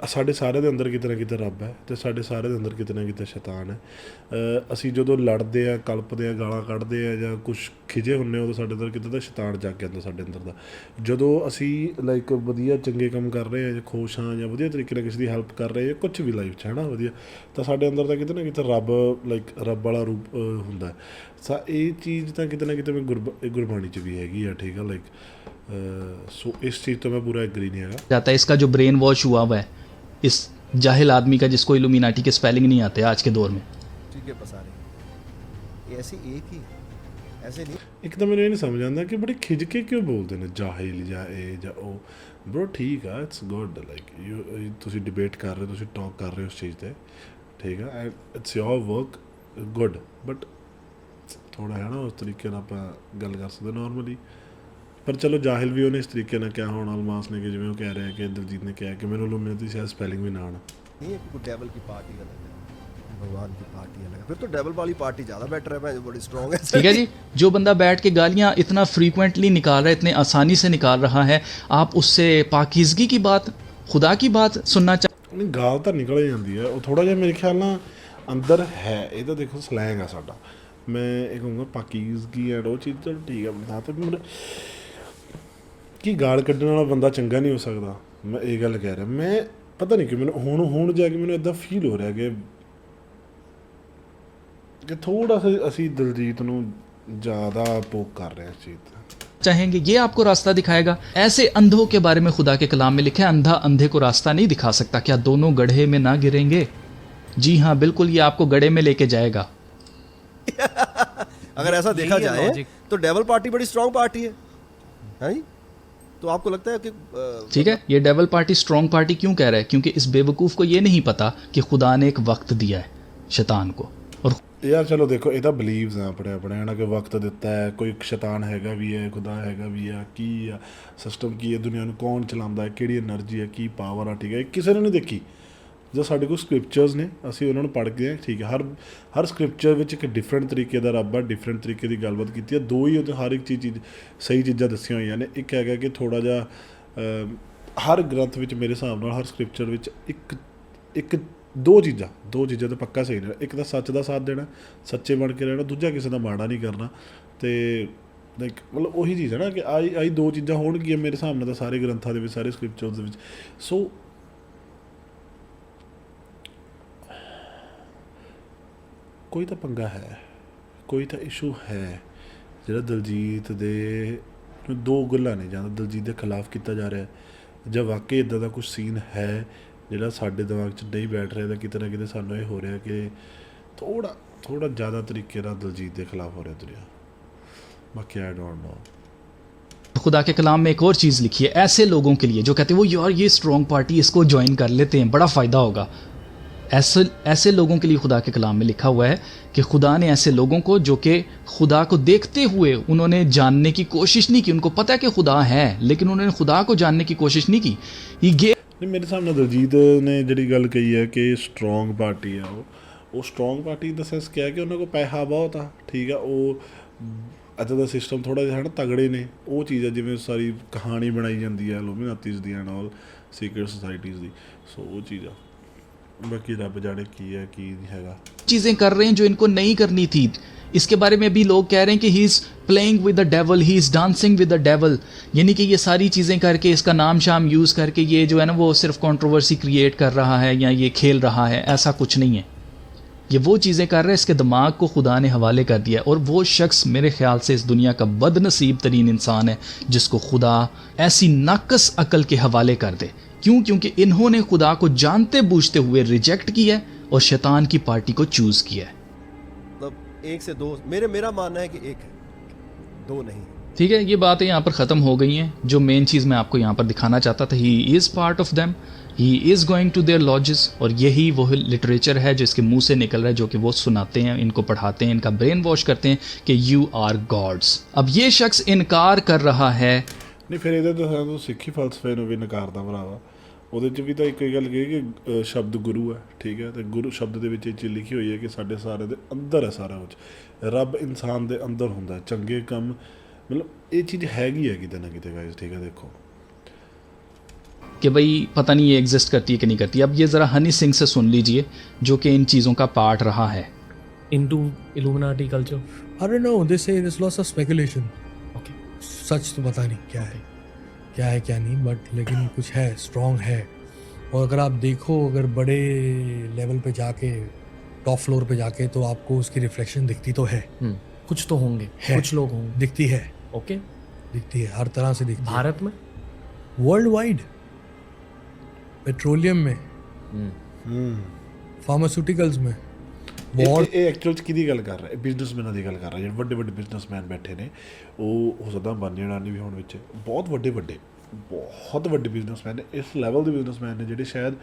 ਸਾਡੇ ਸਾਰਿਆਂ ਦੇ ਅੰਦਰ ਕਿਤੇ ਨਾ ਕਿਤੇ ਰੱਬ ਹੈ ਤੇ ਸਾਡੇ ਸਾਰਿਆਂ ਦੇ ਅੰਦਰ ਕਿਤੇ ਨਾ ਕਿਤੇ ਸ਼ੈਤਾਨ ਹੈ। ਅਸੀਂ ਜਦੋਂ ਲੜਦੇ ਆ, ਕਲਪਦੇ ਆ, ਗਾਲਾਂ ਕੱਢਦੇ ਆ ਜਾਂ ਕੁਝ ਖਿਜੇ ਹੁੰਦੇ ਉਦੋਂ ਸਾਡੇ ਅੰਦਰ ਕਿਤੇ ਤਾਂ ਸ਼ੈਤਾਨ ਜਾਗ ਜਾਂਦਾ ਸਾਡੇ ਅੰਦਰ ਦਾ। ਜਦੋਂ ਅਸੀਂ ਲਾਈਕ ਵਧੀਆ ਚੰਗੇ ਕੰਮ ਕਰ ਰਹੇ ਆ ਜਾਂ ਖੁਸ਼ ਹਾਂ ਜਾਂ ਵਧੀਆ ਤਰੀਕੇ ਨਾਲ ਕਿਸੇ ਦੀ ਹੈਲਪ ਕਰ ਰਹੇ ਆ ਕੁਝ ਵੀ ਲਾਈਫ 'ਚ ਹੈ ਨਾ ਵਧੀਆ, ਤਾਂ ਸਾਡੇ ਅੰਦਰ ਤਾਂ ਕਿਤੇ ਨਾ ਕਿਤੇ ਰੱਬ ਲਾਈਕ ਰੱਬ ਵਾਲਾ ਰੂਪ ਹੁੰਦਾ। ਇਹ ਚੀਜ਼ ਤਾਂ ਕਿਤੇ ਨਾ ਕਿਤੇ ਮੈਂ ਗੁਰਬਾਣੀ 'ਚ ਵੀ ਹੈਗੀ ਆ, ਠੀਕ ਆ ਲਾਈਕ ਸੋ ਇਸ ਚੀਜ਼ ਤੋਂ ਮੈਂ ਪੂਰਾ ਐਗਰੀ ਨਹੀਂ ਹੈਗਾ। जाता है। इसका जो ब्रेन वॉश हुआ हुआ है इस जाहिल आदमी का, जिसको इल्यूमिनाटी के स्पेलिंग नहीं आते आज के दौर में। ठीक है पसा रहे ये ऐसी एक ही ऐसे नहीं। ਇੱਕ ਤਾਂ ਮੈਨੂੰ ਇਹ ਨਹੀਂ ਸਮਝ ਆਉਂਦਾ ਕਿ ਬੜੇ ਖਿਜ ਕੇ ਕਿਉਂ ਬੋਲਦੇ ਨੇ ਜਾਹਿਲ ਜਾਂ ਇਹ ਜਾਂ ਉਹ। ਬ్రో ਠੀਕ ਆ, ਇਟਸ ਗੁੱਡ ਲਾਈਕ ਯੂ ਤੁਸੀਂ ਡਿਬੇਟ ਕਰ ਰਹੇ ਹੋ, ਤੁਸੀਂ ਟਾਕ ਕਰ ਰਹੇ ਹੋ ਉਸ ਚੀਜ਼ 'ਤੇ, ਠੀਕ ਆ, it's your work good, but ਥੋੜ੍ਹਾ ਹੈ ਨਾ ਉਸ ਤਰੀਕੇ ਨਾਲ ਆਪਾਂ ਗੱਲ ਕਰ ਸਕਦੇ ਨਾਰਮਲੀ। ਪਰ ਚਲੋ ਜਾਹਿਲ ਵੀ ਉਹਨੇ ਇਸ ਤਰੀਕੇ ਨਾਲ ਕਿਹਾ ਹੁਣ ਅਲਮਾਸ ਨੇ ਕਿ ਜਿਵੇਂ ਉਹ ਕਹਿ ਰਿਹਾ ਕਿ ਦਿਲਜੀਤ ਨੇ ਕਿਹਾ ਕਿ ਮੈਨੂੰ ਇਲੂਮੀਨਾਟੀ ਸ਼ਾਇਦ स्पेलिंग भी ना आना नहीं है, कोई डेविल की पार्टी अलग है, भगवान की पार्टी अलग है, फिर तो डेविल वाली पार्टी ज़्यादा बेटर है, मैं बड़ी स्ट्रॉन्ग है। ठीक है जी, जो बंदा बैठ के गालियाँ इतना फ्रीक्वेंटली निकाल रहा है, इतने आसानी से निकाल रहा है, आप उससे पाकीज़गी की बात, खुदा की बात सुनना ਨਹੀਂ ਗਾਲ ਤਾਂ ਨਿਕਲ ਹੀ ਜਾਂਦੀ ਹੈ। ਉਹ ਥੋੜ੍ਹਾ ਜਿਹਾ ਮੇਰੇ ਖਿਆਲ ਨਾਲ ਅੰਦਰ ਹੈ। ਇਹ ਤਾਂ ਦੇਖੋ ਸਲੈਂਗ ਆ ਸਾਡਾ। ਮੈਂ ਇਹ ਕਹੂੰਗਾ ਪਾਕੀਜ਼ਗੀ ਐਂਡ ਉਹ ਚੀਜ਼ ਤਾਂ ਠੀਕ ਆ ਆਪਣੀ ਥਾਂ 'ਤੇ, ਪਰ ਕਿ ਗਾਲ ਕੱਢਣ ਵਾਲਾ ਬੰਦਾ ਚੰਗਾ ਨਹੀਂ ਹੋ ਸਕਦਾ। ਮੈਂ ਇਹ ਗੱਲ ਕਹਿ ਰਿਹਾ। ਮੈਂ ਪਤਾ ਨਹੀਂ ਕਿ ਮੈਨੂੰ ਹੁਣ ਜਾ ਕੇ ਮੈਨੂੰ ਇੱਦਾਂ ਫੀਲ ਹੋ ਰਿਹਾ ਕਿ ਥੋੜਾ ਅਸੀਂ ਦਿਲਜੀਤ ਨੂੰ ज़्यादा पोक कर रहे हैं इस चीज़ से। चाहेंगे, ये आपको रास्ता दिखाएगा। ऐसे अंधों के बारे में खुदा के कलाम में लिखा है, अंधा अंधे को रास्ता नहीं दिखा सकता, क्या दोनों गड्ढे में ना गिरेंगे? जी हाँ बिल्कुल, ये आपको गड्ढे में लेके जाएगा। अगर ऐसा देखा यही है जाए logic। तो डेविल पार्टी बड़ी स्ट्रॉन्ग पार्टी है जी? तो आपको लगता है कि ठीक है, ये डेविल पार्टी स्ट्रॉन्ग पार्टी क्यों कह रहा है? क्योंकि इस बेवकूफ़ को ये नहीं पता कि खुदा ने एक वक्त दिया है शैतान को। और यार चलो देखो, ये तो बिलीव्स हैं अपने अपने है ना कि वक्त दिता है, कोई शैतान हैगा भी है, खुदा हैगा भी है, की आ सिस्टम की है, दुनिया को कौन चलाता है, किहड़ी एनर्जी है, की पावर है, ठीक है, किसी ने नहीं देखी। जो साढ़े को स्क्रिप्चर्स ने असीं उन्होंने पढ़ के हैं, ठीक है, हर स्क्रिप्चर विच एक डिफरेंट तरीके का रब है, डिफरेंट तरीके की गलबात की है। दो ही उहदे हर एक चीज़ सही चीज़ां दसियां होईयां ने। एक हैगा कि थोड़ा जिहा हर ग्रंथ विच मेरे हिसाब नाल हर स्क्रिप्चर विच एक दो चीज़ां तो पक्का सही ने। एक तो सच का साथ देना, सच्चे बन के रहना, दूजा किसी का माड़ा नहीं करना। तो लाइक मतलब उही चीज़ है ना कि आई दो चीज़ां होणगियां मेरे हिसाब नाल सारे ग्रंथां दे विच, सारे स्क्रिप्चर्स दे विच। सो कोई तो पंगा है, कोई तो इशू है जिहड़ा दिलजीत दे दो गल्लां ने, जां दिलजीत के खिलाफ किया जा रहा है जां वाकई इदां दा कुछ सीन है ਜਿਹੜਾ ਸਾਡੇ ਦਿਮਾਗ 'ਚ ਨਹੀਂ ਬੈਠ ਰਿਹਾ ਤਾਂ ਕਿਤੇ ਨਾ ਕਿਤੇ ਸਾਨੂੰ ਇਹ ਹੋ ਰਿਹਾ ਕਿ ਥੋੜਾ ਜ਼ਿਆਦਾ ਤਰੀਕੇ ਨਾਲ ਦਿਲਜੀਤ ਦੇ ਖਿਲਾਫ ਹੋ ਰਿਹਾ ਦੁਨੀਆ। ਬਾਕੀ आई डोंट नो। खुदा के कलाम में एक और चीज़ लिखी है ऐसे लोगों के लिए जो कहते हैं वो यार ये स्ट्रॉन्ग पार्टी, इसको ज्वाइन कर लेते हैं, बड़ा फ़ायदा होगा। ऐसे लोगों के लिए खुदा के कलाम में लिखा हुआ है कि खुदा ने ऐसे लोगों को जो कि खुदा को देखते हुए उन्होंने जानने की कोशिश नहीं की, उनको पता है कि खुदा है लेकिन उन्होंने खुदा को जानने की कोशिश नहीं की। ये नहीं मेरे हिसाब नाल दिलजीत ने जिहड़ी गल कही है कि स्ट्रॉन्ग पार्टी है, वो strong party in the sense क्या है कि उन्होंने को पैसा बहुत आ, ठीक है, वो ਇੱਦਾਂ ਦਾ ਸਿਸਟਮ ਥੋੜ੍ਹਾ ਜਿਹਾ ਹੈ ਨਾ ਤਗੜੇ ਨੇ। ਉਹ ਚੀਜ਼ ਹੈ ਜਿਵੇਂ ਸਾਰੀ ਕਹਾਣੀ ਬਣਾਈ ਜਾਂਦੀ ਹੈ ਇਲੂਮੀਨਾਟੀਜ਼ ਦੀ ਐਂਡ ਆਲ ਸੀਕ੍ਰੇਟ ਸੁਸਾਇਟੀਜ਼ ਦੀ। ਸੋ ਉਹ ਚੀਜ਼ ਆ, ਬਾਕੀ ਰੱਬ ਜਾਣੇ ਕੀ ਹੈ ਕੀ ਨਹੀਂ ਹੈਗਾ। चीज़ें कर रहे हैं जो इनको नहीं करनी थी। इसके बारे में भी लोग कह रहे हैं कि he is playing with the devil, he is dancing with the devil, यानी कि ये सारी चीज़ें करके इसका नाम शाम यूज़ करके ये जो है ना वो सिर्फ कंट्रोवर्सी क्रिएट कर रहा है या ये खेल रहा है। ऐसा कुछ नहीं है, ये वो चीज़ें कर रहा है, इसके दिमाग को खुदा ने हवाले कर दिया। और वो शख्स मेरे ख्याल से इस दुनिया का बदनसीब तरीन इंसान है जिसको खुदा ऐसी नाकस अकल के हवाले कर दे। क्यों? क्योंकि इन्होंने खुदा को जानते बूझते हुए रिजेक्ट किया और शैतान की पार्टी को चूज़ किया है। मतलब एक से दो, मेरा मानना है कि एक है, दो नहीं। ठीक है, ये बातें यहाँ पर ख़त्म हो गई हैं। जो मेन चीज़ मैं आपको यहाँ पर दिखाना चाहता था, he is part of them, he is going to their lodges. और यही वो लिटरेचर है जो इसके मुंह से निकल रहा है, जो कि वो सुनाते हैं, इनको पढ़ाते हैं, इनका ब्रेन वॉश करते हैं कि यू आर गॉड्स। अब ये शख्स इनकार कर रहा है ਨਹੀਂ ਫਿਰ ਇਹਦੇ ਤਾਂ ਸਾਨੂੰ ਸਿੱਖੀ ਫਲਸਫੇ ਨੂੰ ਵੀ ਨਕਾਰਦਾ ਭਰਾਵਾ। ਉਹਦੇ 'ਚ ਵੀ ਤਾਂ ਇੱਕ ਹੀ ਗੱਲ ਕਹੀ ਕਿ ਸ਼ਬਦ ਗੁਰੂ ਹੈ, ਠੀਕ ਹੈ, ਤੇ ਗੁਰੂ ਸ਼ਬਦ ਦੇ ਵਿੱਚ ਇਹ ਚੀਜ਼ ਲਿਖੀ ਹੋਈ ਹੈ ਕਿ ਸਾਡੇ ਸਾਰੇ ਦੇ ਅੰਦਰ ਹੈ ਸਾਰਾ ਕੁਝ। ਰੱਬ ਇਨਸਾਨ ਦੇ ਅੰਦਰ ਹੁੰਦਾ, ਚੰਗੇ ਕੰਮ ਮਤਲਬ ਇਹ ਚੀਜ਼ ਹੈਗੀ ਹੈ ਕਿਤੇ ਨਾ ਕਿਤੇ ਗਾਇਸ, ठीक है। देखो कि भाई पता नहीं ये एग्जिस्ट करती है कि नहीं करती। अब ये ज़रा हनी सिंह से सुन लीजिए जो कि इन चीज़ों का पार्ट रहा है। Into Illuminati culture. I don't know. They say there's lots of speculation. Okay. सच तो पता नहीं क्या है क्या नहीं, बट लेकिन कुछ है, स्ट्रॉन्ग है। और अगर आप देखो, अगर बड़े लेवल पे जाके, टॉप फ्लोर पे जाके, तो आपको उसकी रिफ्लेक्शन दिखती तो है। कुछ तो होंगे, है। कुछ लोग होंगे। दिखती है, ओके। दिखती है, हर तरह से दिखती भारत में है। वर्ल्ड वाइड, पेट्रोलियम में, फार्मास्यूटिकल्स में, वॉर। ਇਹ ਐਕਚੁਅਲ 'ਚ ਕਿਹਦੀ ਗੱਲ ਕਰ ਰਿਹਾ? ਇਹ ਬਿਜ਼ਨਸਮੈਨਾਂ ਦੀ ਗੱਲ ਕਰ ਰਿਹਾ, ਜਿਹੜੇ ਵੱਡੇ ਵੱਡੇ ਬਿਜ਼ਨਸਮੈਨ ਬੈਠੇ ਨੇ। ਉਹ ਹੋ ਸਕਦਾ ਅੰਬਾਨੀ ਅਡਾਨੀ ਵੀ ਹੋਣ ਵਿੱਚ, ਬਹੁਤ ਵੱਡੇ ਵੱਡੇ ਬਿਜ਼ਨਸਮੈਨ ਨੇ, ਇਸ ਲੈਵਲ ਦੇ ਬਿਜ਼ਨਸਮੈਨ ਨੇ ਜਿਹੜੇ ਸ਼ਾਇਦ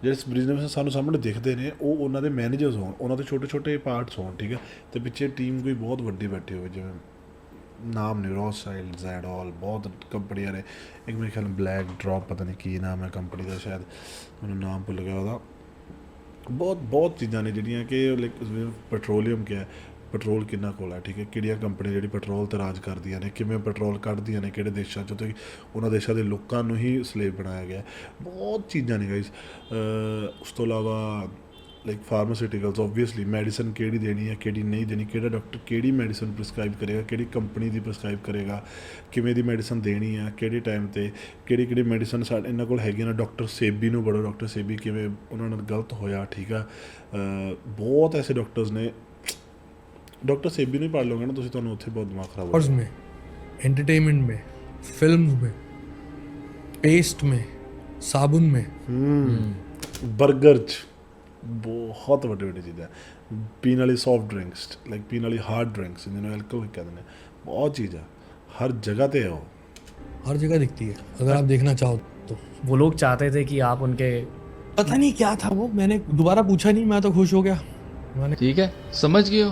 ਜਿਹੜੇ ਬਿਜ਼ਨਸ ਸਾਨੂੰ ਸਾਹਮਣੇ ਦਿਖਦੇ ਨੇ ਉਹ ਉਹਨਾਂ ਦੇ ਮੈਨੇਜਰਸ ਹੋਣ, ਉਹਨਾਂ ਦੇ ਛੋਟੇ ਛੋਟੇ ਪਾਰਟਸ ਹੋਣ, ਠੀਕ ਹੈ, ਤੇ ਪਿੱਛੇ ਟੀਮ ਕੋਈ ਬਹੁਤ ਵੱਡੀ ਬੈਠੀ ਹੋਵੇ, ਜਿਵੇਂ ਨਾਮ ਨਹੀਂ, ਰੋਥਸ਼ਾਇਲਡਸ ਐਂਡ ਆਲ, ਬਹੁਤ ਕੰਪਨੀਆਂ ਨੇ। ਇੱਕ ਮੇਰੇ ਖਿਆਲ ਬਲੈਕ ਡ੍ਰੌਪ ਪਤਾ ਨਹੀਂ ਕੀ ਨਾਮ ਹੈ ਕੰਪਨੀ ਦਾ, ਸ਼ਾਇਦ ਮੈਨੂੰ ਨਾਮ ਭੁੱਲ ਗਿਆ ਉਹਦਾ। ਬਹੁਤ ਚੀਜ਼ਾਂ ਨੇ ਜਿਹੜੀਆਂ ਕਿ ਲਾਈਕ ਪੈਟਰੋਲੀਅਮ ਕਿਹਾ, ਪੈਟਰੋਲ ਕਿੰਨਾ ਕੋਲ ਹੈ, ਠੀਕ ਹੈ, ਕਿਹੜੀਆਂ ਕੰਪਨੀਆਂ ਜਿਹੜੀ ਪੈਟਰੋਲ 'ਤੇ ਰਾਜ ਕਰਦੀਆਂ ਨੇ, ਕਿਵੇਂ ਪੈਟਰੋਲ ਕੱਢਦੀਆਂ ਨੇ, ਕਿਹੜੇ ਦੇਸ਼ਾਂ 'ਚੋਂ, ਤੇ ਉਹਨਾਂ ਦੇਸ਼ਾਂ ਦੇ ਲੋਕਾਂ ਨੂੰ ਹੀ ਸਲੇਵ ਬਣਾਇਆ ਗਿਆ। ਬਹੁਤ ਚੀਜ਼ਾਂ ਨੇ ਗਾਈਸ। ਉਸ ਤੋਂ ਇਲਾਵਾ ਲਾਈਕ ਫਾਰਮਾਸਿਊਟੀਕਲਸ, ਓਬਵੀਅਸਲੀ ਮੈਡੀਸਨ ਕਿਹੜੀ ਦੇਣੀ ਹੈ, ਕਿਹੜੀ ਨਹੀਂ ਦੇਣੀ, ਕਿਹੜਾ ਡਾਕਟਰ ਕਿਹੜੀ ਮੈਡੀਸਨ ਪ੍ਰਿਸਕ੍ਰਾਈਬ ਕਰੇਗਾ, ਕਿਹੜੀ ਕੰਪਨੀ ਦੀ ਪ੍ਰਿਸਕ੍ਰਾਈਬ ਕਰੇਗਾ, ਕਿਵੇਂ ਦੀ ਮੈਡੀਸਨ ਦੇਣੀ ਆ, ਕਿਹੜੇ ਟਾਈਮ 'ਤੇ, ਕਿਹੜੀ ਮੈਡੀਸਨ ਸਾਡੇ ਇਹਨਾਂ ਕੋਲ ਹੈਗੀਆਂ ਨੇ। ਡਾਕਟਰ ਸੇਬੀ ਨੂੰ ਪੜ੍ਹੋ, ਡਾਕਟਰ ਸੇਬੀ ਕਿਵੇਂ ਉਹਨਾਂ ਨਾਲ ਗਲਤ ਹੋਇਆ, ਠੀਕ ਆ। ਬਹੁਤ ਐਸੇ ਡਾਕਟਰਸ ਨੇ, डॉक्टर सेबी नहीं पढ़ लोगे ना तो ਤੁਹਾਨੂੰ ਉੱਥੇ ਬਹੁਤ ਦਿਮਾਗ ਖਰਾਬ होगा। में, एंटरटेनमेंट में, फिल्म्स में, पेस्ट में, साबुन में, बर्गर च बहुत ਵੱਡੇ ਚੀਜ਼ਾਂ, ਪੀਣ ਵਾਲੀ ਸੌਫਟ ਡਰਿੰਕਸ, ਲਾਈਕ ਪੀਣ ਵਾਲੀ ਹਾਰਡ ਡਰਿੰਕਸ ਜਿਹਨੂੰ ਐਲਕੋਹਲ ਕਹਿੰਦੇ ਨੇ, ਬਹੁਤ ਚੀਜ਼ਾਂ ਹਰ ਜਗ੍ਹਾ ਤੇ ਹੈ, ਉਹ हर जगह दिखती है अगर आप देखना चाहो तो। वो लोग चाहते थे कि आप उनके पता नहीं क्या था वो, मैंने दोबारा पूछा नहीं, मैं तो खुश हो गया। मैंने ठीक है, समझ गए हो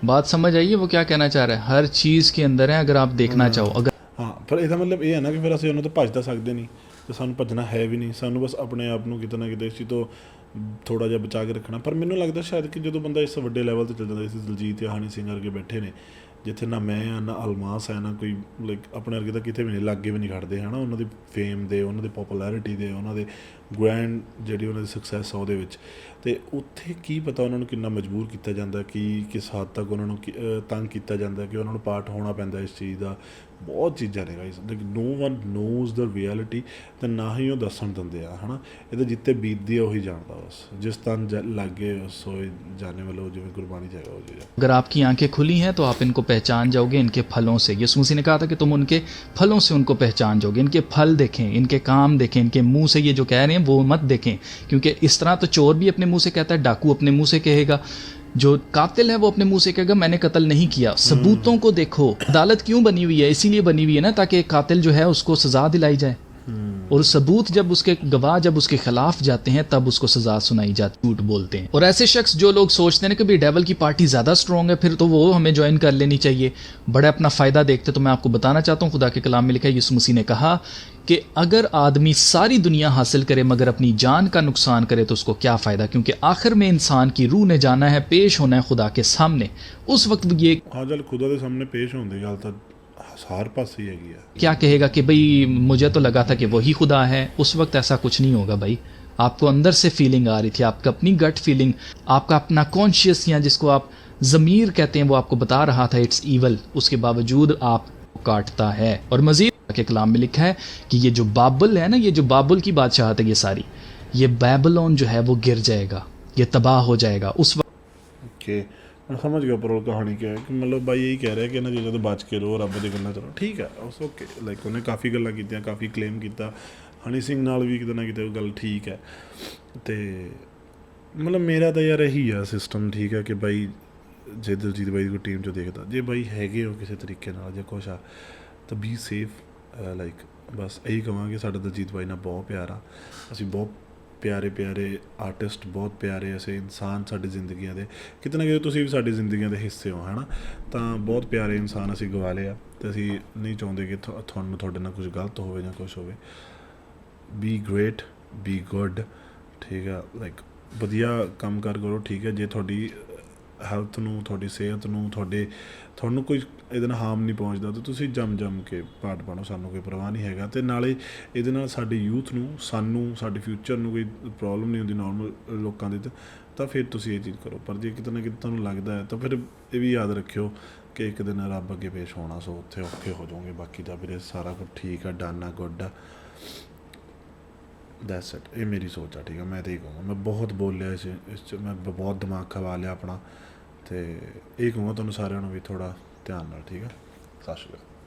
बात, समझ आइए वो क्या कहना चाह रहा है। हर चीज़ के अंदर है अगर आप देखना चाहो। अगर ਹਾਂ, ਪਰ ਇਹਦਾ ਮਤਲਬ ਇਹ ਹੈ ਨਾ ਕਿ ਫਿਰ ਅਸੀਂ ਉਹਨਾਂ ਤੋਂ ਭੱਜ ਤਾਂ ਸਕਦੇ ਨਹੀਂ, ਤੇ ਸਾਨੂੰ ਭੱਜਣਾ ਹੈ ਵੀ ਨਹੀਂ, ਸਾਨੂੰ ਬਸ ਆਪਣੇ ਆਪ ਨੂੰ ਕਿਤੇ ਨਾ ਕਿਤੇ ਇਸ ਚੀਜ਼ ਤੋਂ ਥੋੜ੍ਹਾ ਜਿਹਾ ਬਚਾ ਕੇ ਰੱਖਣਾ। ਪਰ ਮੈਨੂੰ ਲੱਗਦਾ ਸ਼ਾਇਦ ਕਿ ਜਦੋਂ ਬੰਦਾ ਇਸ ਵੱਡੇ ਲੈਵਲ 'ਤੇ ਚੱਲ ਜਾਂਦਾ, ਇਸ ਦਿਲਜੀਤ ਜਾਂ ਹਨੀ ਸਿੰਘ ਵਰਗੇ ਬੈਠੇ ਨੇ, ਜਿੱਥੇ ਨਾ ਮੈਂ ਆ ਨਾ ਅਲਮਾਸ ਹੈ ਨਾ ਕੋਈ, ਲਾਈਕ ਆਪਣੇ ਵਰਗੇ ਤਾਂ ਕਿਤੇ ਵੀ ਨਹੀਂ, ਲਾਗੇ ਵੀ ਨਹੀਂ ਖੜਦੇ ਹੈ ਨਾ, ਉਹਨਾਂ ਦੀ ਫੇਮ ਦੇ, ਉਹਨਾਂ ਦੀ ਪੋਪੂਲੈਰਿਟੀ ਦੇ, ਉਹਨਾਂ ਦੇ ਗ੍ਰੈਂਡ ਜਿਹੜੀ ਉਹਨਾਂ ਦੀ ਸਕਸੈਸ ਆ ਉਹਦੇ ਵਿੱਚ। ਅਤੇ ਉੱਥੇ ਕੀ ਪਤਾ ਉਹਨਾਂ ਨੂੰ ਕਿੰਨਾ ਮਜਬੂਰ ਕੀਤਾ ਜਾਂਦਾ, ਕਿ ਕਿਸ ਹੱਦ ਤੱਕ ਉਹਨਾਂ ਨੂੰ ਤੰਗ ਕੀਤਾ ਜਾਂਦਾ, ਕਿ ਉਹਨਾਂ ਨੂੰ ਪਾਰਟ ਹੋਣਾ ਪੈਂਦਾ ਇਸ ਚੀਜ਼ ਦਾ। ਬਹੁਤ ਚੀਜ਼ਾਂ ਨੇ ਗਾਈਸ, ਨੋ ਵਨ ਨੋਜ਼ ਦ ਰਿਐਲਿਟੀ, ਅਤੇ ਨਾ ਹੀ ਉਹ ਦੱਸਣ ਦਿੰਦੇ ਆ, ਹੈ ਨਾ। ਇਹਦੇ ਜਿੱਤੇ ਬੀਤਦੀ ਆ ਉਹੀ ਜਾਣਦਾ, ਬਸ ਜਿਸ ਤਨ ਲਾਗੇ ਸੋਏ ਜਾਣੇ ਵਾਲੋ, ਜਿਵੇਂ ਗੁਰਬਾਣੀ 'ਚ ਹੈਗਾ ਉਹ ਚੀਜ਼। अगर आपकी आंखें खुली हैं तो आप इनको पहचान जाओगे इनके फलों से। यीशु मसीह ने कहा था कि तुम उनके फलों से उनको पहचान जाओगे। इनके फल देखें, इनके काम देखें, इनके मुंह से ये जो कह रहे हैं वो मत देखें, क्योंकि इस तरह तो चोर भी अपने मुंह से कहता है, डाकू अपने मुंह से कहेगा, जो कातिल है वो अपने मुंह से कहेगा मैंने कत्ल नहीं किया। सबूतों को देखो। अदालत क्यों बनी हुई है? इसीलिए बनी हुई है ना, ताकि कातिल जो है उसको सज़ा दिलाई जाए, और सबूत जब उसके गवाह जब उसके खिलाफ जाते हैं तब उसको सजा सुनाई जाती, झूठ बोलते हैं। और ऐसे शख्स जो लोग सोचते हैं कि भाई डेवल की पार्टी ज़्यादा स्ट्रॉन्ग है, फिर तो वो हमें ज्वाइन कर लेनी चाहिए, बड़ा अपना फ़ायदा देखते। तो मैं आपको बताना चाहता हूँ, खुदा के कलाम में लिखा है, यीशु मसीह ने कहा कि अगर आदमी सारी दुनिया हासिल करे मगर अपनी जान का नुकसान करे तो उसको क्या फ़ायदा, क्योंकि आखिर में इंसान की रूह ने जाना है, पेश होना है खुदा के सामने। उस वक्त ये ਹਾਂ ਚੱਲ ਖੁਦਾ ਦੇ ਸਾਹਮਣੇ ਪੇਸ਼ ਹੋਣ ਦੀ ਗੱਲ ਤਾਂ ਹਰ ਪਾਸੇ ਹੀ ਹੈਗੀ ਆ। क्या कहेगा कि भाई मुझे तो लगा था कि वही खुदा है। उस वक्त ऐसा कुछ नहीं होगा भाई। आपको अंदर से फीलिंग आ रही थी, आपका अपनी गट फीलिंग, आपका अपना कॉन्शियस या जिसको आप ज़मीर कहते हैं वो आपको बता रहा था इट्स ईवल, उसके बावजूद आप काटता है। और मज़ीद के कलाम में लिखा है कि ये जो बाबुल है ना, ये जो बाबुल की बादशाहत है, ये सारी, ये बैबलोन जो है वो गिर जाएगा, ये तबाह हो जाएगा। उस वक्त ओके, मैं समझ गया पर कहानी क्या है कि मतलब भाई यही कह रहा है कि इन्होंने चीज़ों तो बच के रहो, रब दी गल्लां चलो ठीक है, उस ओके, लाइक उन्हें काफ़ी गल्लां कीतियां, काफ़ी क्लेम किया, हनी सिंह नाल भी किते ना किते गल ठीक है। तो मतलब मेरा तो यार यही है सिस्टम, ठीक है, कि भाई जे दिलजीत भाई को टीम 'चों देखदा, जे भाई हैगे हो किसी तरीके नाल जे कुछ आ तो बी सेफ, लाइक बस यही कहांगे। साडा दिलजीत भाई नाल बहुत प्यार आ, असीं बहुत ਪਿਆਰੇ ਆਰਟਿਸਟ, ਬਹੁਤ ਪਿਆਰੇ ਐਸੇ ਇਨਸਾਨ ਸਾਡੀ ਜ਼ਿੰਦਗੀਆਂ ਦੇ, ਕਿਤੇ ਨਾ ਕਿਤੇ ਤੁਸੀਂ ਵੀ ਸਾਡੀ ਜ਼ਿੰਦਗੀਆਂ ਦੇ ਹਿੱਸੇ ਹੋ, ਹੈ ਨਾ। ਤਾਂ ਬਹੁਤ ਪਿਆਰੇ ਇਨਸਾਨ ਅਸੀਂ ਗਵਾ ਲਏ ਆ, ਤੇ ਅਸੀਂ ਨਹੀਂ ਚਾਹੁੰਦੇ ਕਿ ਤੁਹਾਨੂੰ ਤੁਹਾਡੇ ਨਾਲ ਕੁਝ ਗਲਤ ਹੋਵੇ ਜਾਂ ਕੁਝ ਹੋਵੇ। ਬੀ ਗ੍ਰੇਟ, ਬੀ ਗੁੱਡ, ਠੀਕ ਆ, ਲਾਈਕ ਵਧੀਆ ਕੰਮ ਕਾਰ ਕਰੋ, ਠੀਕ ਹੈ। ਜੇ ਤੁਹਾਡੀ ਹੈਲਥ ਨੂੰ, ਤੁਹਾਡੀ ਸਿਹਤ ਨੂੰ, ਤੁਹਾਨੂੰ ਕੋਈ ਇਹਦੇ ਨਾਲ ਹਾਰਮ ਨਹੀਂ ਪਹੁੰਚਦਾ ਤਾਂ ਤੁਸੀਂ ਜੰਮ ਕੇ ਪਾਰਟ ਪਾਉਣਾ, ਸਾਨੂੰ ਕੋਈ ਪਰਵਾਹ ਨਹੀਂ ਹੈਗਾ। ਅਤੇ ਨਾਲੇ ਇਹਦੇ ਨਾਲ ਸਾਡੇ ਯੂਥ ਨੂੰ, ਸਾਨੂੰ, ਸਾਡੇ ਫਿਊਚਰ ਨੂੰ ਕੋਈ ਪ੍ਰੋਬਲਮ ਨਹੀਂ ਹੁੰਦੀ ਨੋਰਮਲ ਲੋਕਾਂ ਦੇ ਤਾਂ ਫਿਰ ਤੁਸੀਂ ਇਹ ਚੀਜ਼ ਕਰੋ। ਪਰ ਜੇ ਕਿਤੇ ਨਾ ਕਿਤੇ ਤੁਹਾਨੂੰ ਲੱਗਦਾ ਹੈ ਤਾਂ ਫਿਰ ਇਹ ਵੀ ਯਾਦ ਰੱਖਿਓ ਕਿ ਇੱਕ ਦਿਨ ਰੱਬ ਅੱਗੇ ਪੇਸ਼ ਹੋਣਾ, ਸੋ ਉੱਥੇ ਔਖੇ ਹੋ ਜਾਓਗੇ। ਬਾਕੀ ਤਾਂ ਵੀਰੇ ਸਾਰਾ ਕੁਝ ਠੀਕ ਆ, ਡਨ ਆ, ਗੁੱਡ ਆ, ਦੈਟਸ ਇਟ। ਇਹ ਮੇਰੀ ਸੋਚ ਆ, ਠੀਕ ਆ। ਮੈਂ ਤਾਂ ਇਹ ਕਹੂੰਗਾ, ਮੈਂ ਬਹੁਤ ਬੋਲਿਆ ਇਸ 'ਚ, ਮੈਂ ਬਹੁਤ ਦਿਮਾਗ ਖਵਾ ਲਿਆ ਆਪਣਾ, ਅਤੇ ਇਹ ਕਹੂੰਗਾ ਤੁਹਾਨੂੰ ਸਾਰਿਆਂ ਨੂੰ ਵੀ ਥੋੜ੍ਹਾ ਧਿਆਨ ਨਾਲ, ਠੀਕ ਆ। ਸਤਿ ਸ਼੍ਰੀ ਅਕਾਲ।